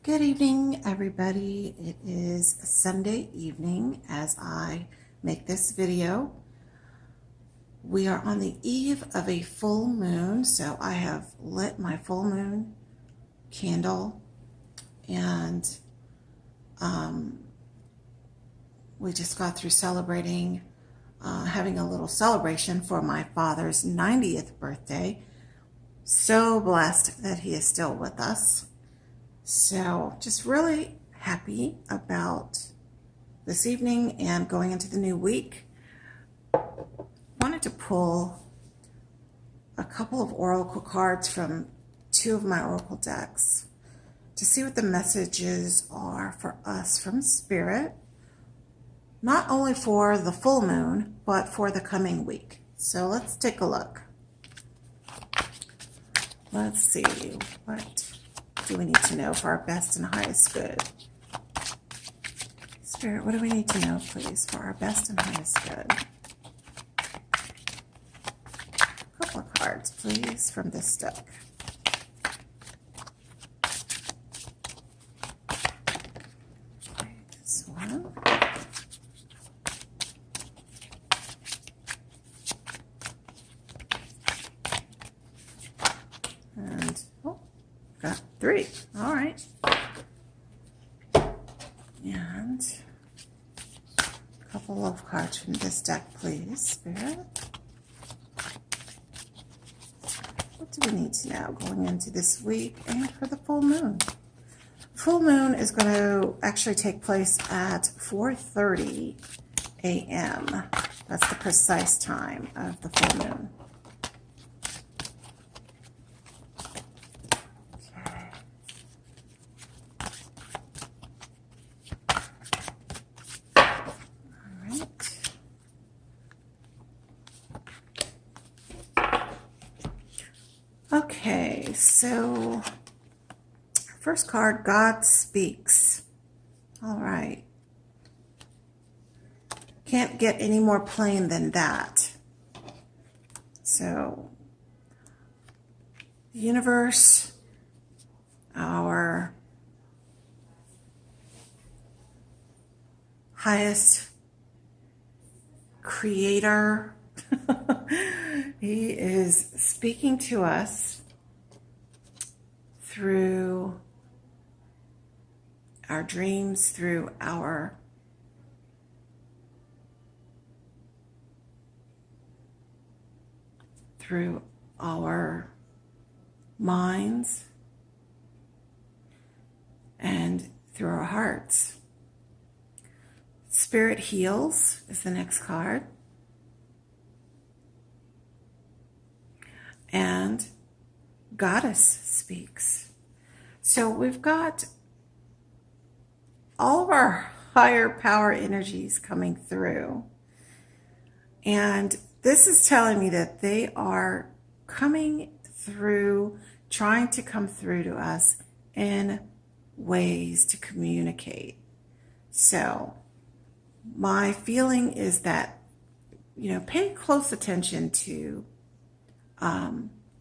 Good evening, everybody. It is Sunday evening as I make this video. We are on the eve of a full moon, so I have lit my full moon candle, and we just got through celebrating, having a little celebration for my father's 90th birthday. So blessed that he is still with us. So just really happy about this evening and going into the new week. Wanted to pull a couple of oracle cards from two of my oracle decks to see what the messages are for us from Spirit, not only for the full moon, but for the coming week. So let's take a look. Let's see, what do we need to know for our best and highest good? Spirit, what do we need to know, please, for our best and highest good? A couple of cards, please, from this deck. Okay, this one. And, oh, got three. All right. And a couple of cards from this deck, please, Spirit. What do we need to know going into this week and for the full moon? Full moon is going to actually take place at 4:30 a.m. That's the precise time of the full moon. Okay, so first card, God speaks. All right. Can't get any more plain than that. So, the universe, our highest creator, he is speaking to us through our dreams, through our minds, and through our hearts. Spirit heals is the next card. And Goddess speaks. So we've got all of our higher power energies coming through. And this is telling me that they are coming through, trying to come through to us in ways to communicate. So my feeling is that, pay close attention to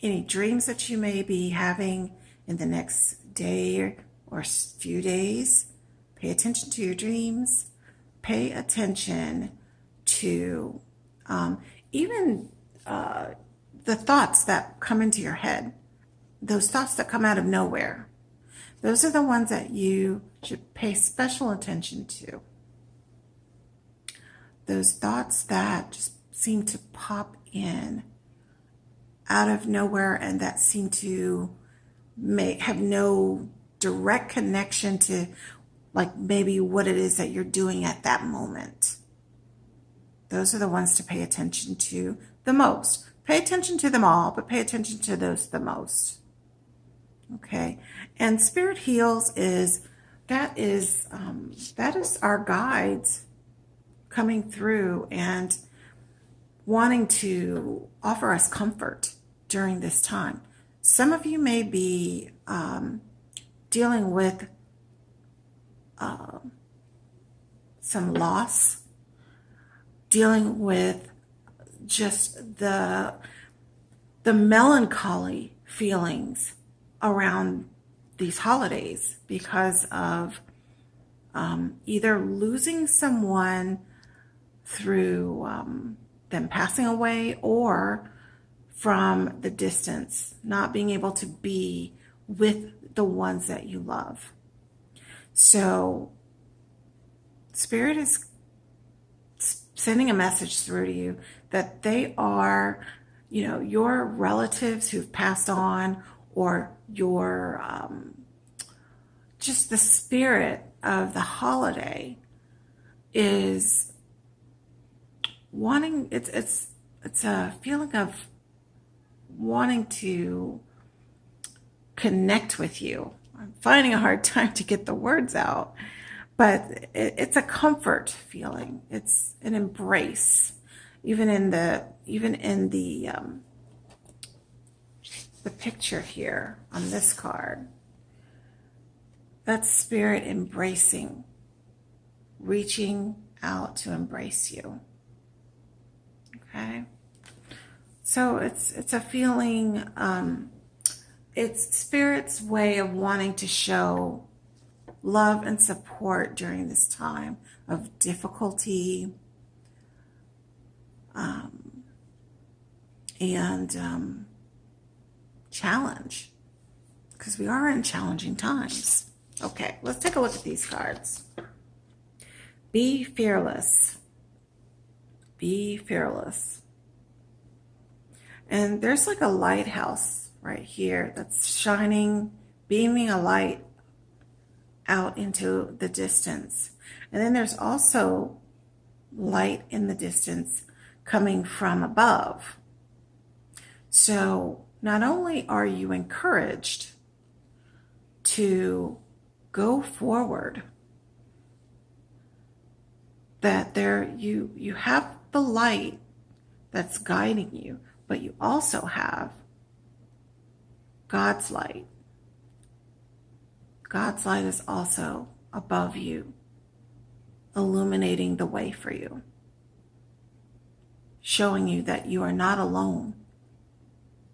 any dreams that you may be having in the next day or few days. Pay attention to your dreams. Pay attention to even the thoughts that come into your head. Those thoughts that come out of nowhere. Those are the ones that you should pay special attention to. Those thoughts that just seem to pop in out of nowhere and that seem to have no direct connection to like maybe what it is that you're doing at that moment. Those are the ones to pay attention to the most. Pay attention to them all, but pay attention to those the most. Okay. And Spirit Heals that is our guides coming through and wanting to offer us comfort during this time. Some of you may be dealing with some loss, dealing with just the melancholy feelings around these holidays because of either losing someone through them passing away, or from the distance, not being able to be with the ones that you love. So Spirit is sending a message through to you that they are, your relatives who've passed on, or your just the spirit of the holiday is wanting. It's a feeling of wanting to connect with you. I'm finding a hard time to get the words out, but it's a comfort feeling. It's an embrace, even in the picture here on this card. That's Spirit embracing, reaching out to embrace you. Okay, so it's a feeling. It's Spirit's way of wanting to show love and support during this time of difficulty and challenge, because we are in challenging times. Okay, let's take a look at these cards. Be fearless. Be fearless. And there's like a lighthouse right here that's shining, beaming a light out into the distance. And then there's also light in the distance coming from above. So not only are you encouraged to go forward, that you have the light that's guiding you, but you also have God's light. God's light is also above you, illuminating the way for you, showing you that you are not alone.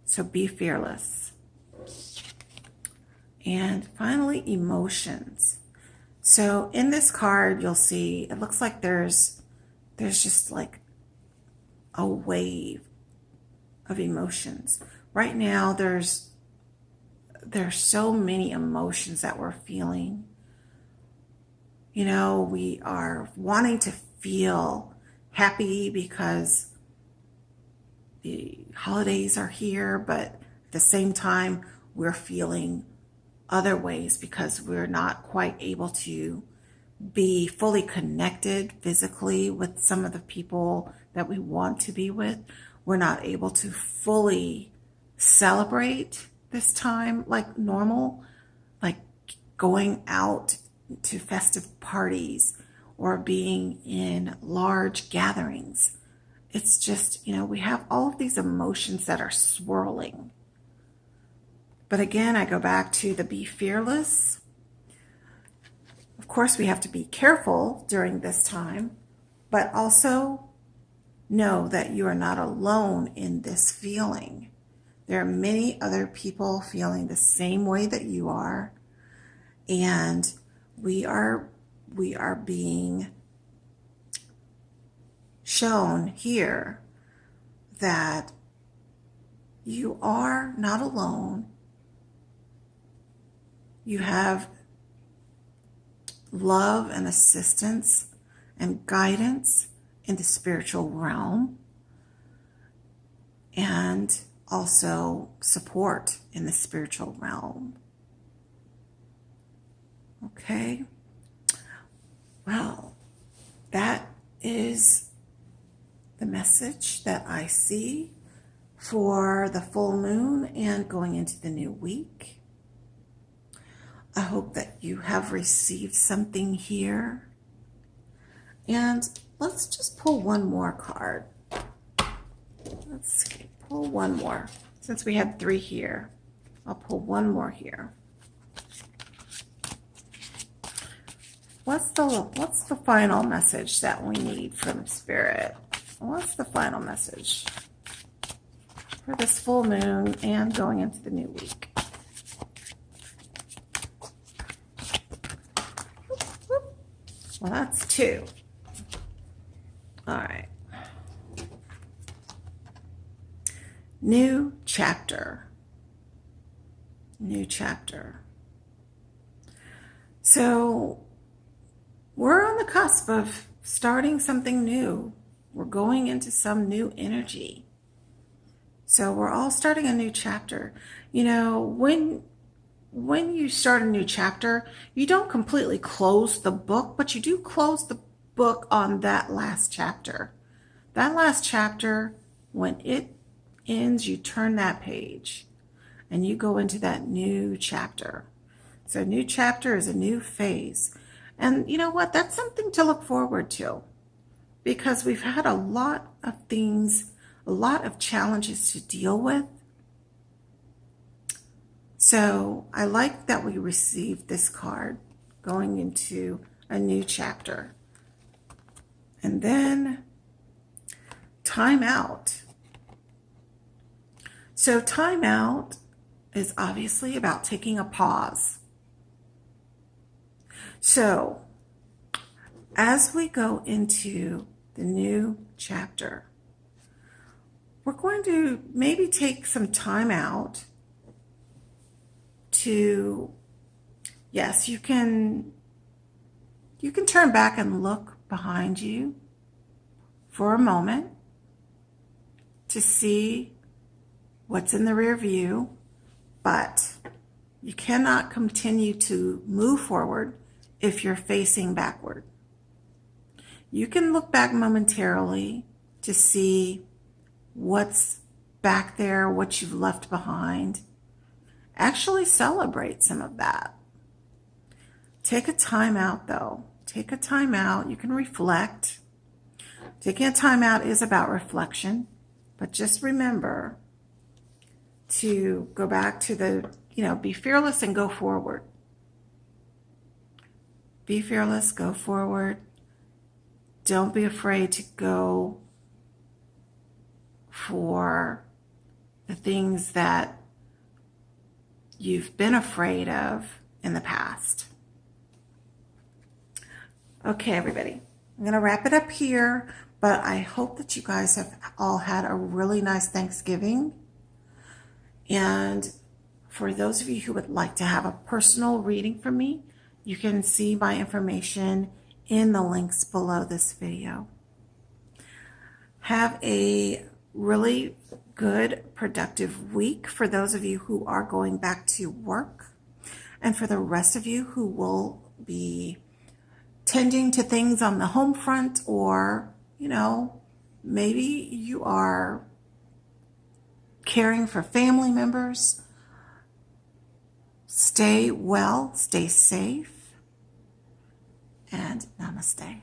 So be fearless. And finally, emotions. So in this card, you'll see, it looks like there's just like a wave of emotions. Right now, there's so many emotions that we're feeling. We are wanting to feel happy because the holidays are here, but at the same time, we're feeling other ways because we're not quite able to be fully connected physically with some of the people that we want to be with. We're not able to fully celebrate this time like normal, like going out to festive parties or being in large gatherings. It's just, we have all of these emotions that are swirling. But again, I go back to the be fearless. Of course, we have to be careful during this time, but also know that you are not alone in this feeling. There are many other people feeling the same way that you are, and we are being shown here that you are not alone. You have love and assistance and guidance in the spiritual realm, and also support in the spiritual realm. Okay. Well, that is the message that I see for the full moon and going into the new week. I hope that you have received something here. And let's just pull one more card. Let's pull one more. Since we had 3 here, I'll pull one more here. What's the final message that we need from Spirit? What's the final message for this full moon and going into the new week? Well, that's 2. All right. New chapter. New chapter. So we're on the cusp of starting something new. We're going into some new energy. So we're all starting a new chapter. You know, when you start a new chapter, you don't completely close the book, but you do close the book on that last chapter. That last chapter, when it ends, you turn that page and you go into that new chapter. So a new chapter is a new phase. And you know what? That's something to look forward to, because we've had a lot of things, a lot of challenges to deal with. So I like that we received this card going into a new chapter. And then time out. So time out is obviously about taking a pause. So as we go into the new chapter, we're going to maybe take some time out to, yes, you can turn back and look behind you for a moment to see what's in the rear view, but you cannot continue to move forward if you're facing backward. You can look back momentarily to see what's back there, what you've left behind. Actually celebrate some of that. Take a time out though. Take a time out. You can reflect. Taking a time out is about reflection, but just remember to go back to the, be fearless and go forward. Be fearless, go forward. Don't be afraid to go for the things that you've been afraid of in the past. Okay, everybody, I'm going to wrap it up here, but I hope that you guys have all had a really nice Thanksgiving. And for those of you who would like to have a personal reading from me, you can see my information in the links below this video. Have a really good, productive week for those of you who are going back to work. And for the rest of you who will be tending to things on the home front, or, maybe you are caring for family members, stay well, stay safe, and namaste.